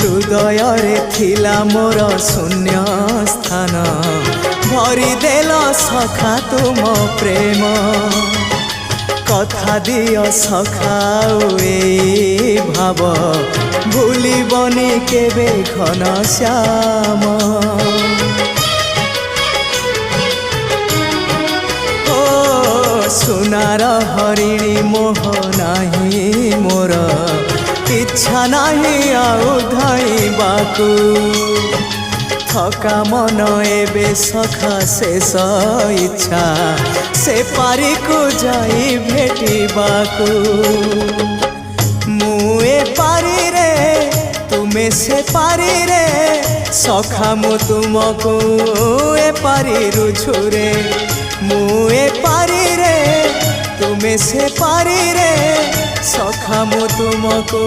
हृदय थिला मोर शून्य स्थान भरी देल सखा तुम प्रेम कथा दियो सखाओ ए भाव भूलिबनी केबे घन श्याम ओ सुनार हरिणी मोह नाही मोर इच्छा नाही आउ धाइबाकू थका मन एबे सखा शेष इच्छा से पारी को जाई भेटिबाकू मुए पारी रे तुमे से पारी रे सखा मु तुमको ए पारी रुझुरे मुए पारी रे तुमे से पारी रे सखा मु तुमको